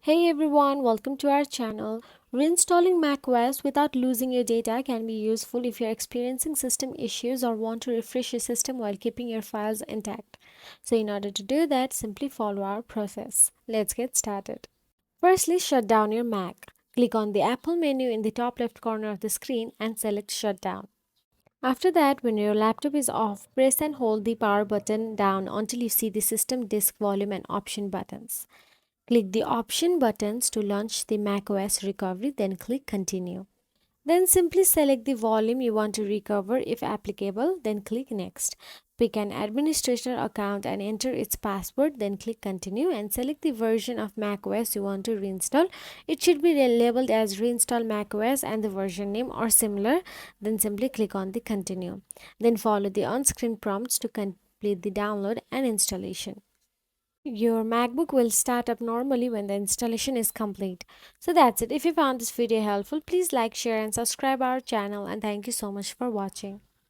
Hey everyone, welcome to our channel. Reinstalling macOS without losing your data can be useful if you're experiencing system issues or want to refresh your system while keeping your files intact. So in order to do that, simply follow our process. Let's get started. Firstly, shut down your Mac. Click on the Apple menu in the top left corner of the screen and select Shutdown. After that, when your laptop is off, press and hold the power button down until you see the system disk volume and option buttons. Click the option buttons to launch the macOS recovery, then click continue. Then simply select the volume you want to recover if applicable, then click next. Pick an administrator account and enter its password, then click continue and select the version of macOS you want to reinstall. It should be labeled as Reinstall macOS and the version name or similar, then simply click on the continue. Then follow the on-screen prompts to complete the download and installation. Your MacBook will start up normally when the installation is complete. So that's it. If you found this video helpful, please like, share and subscribe our channel, and thank you so much for watching.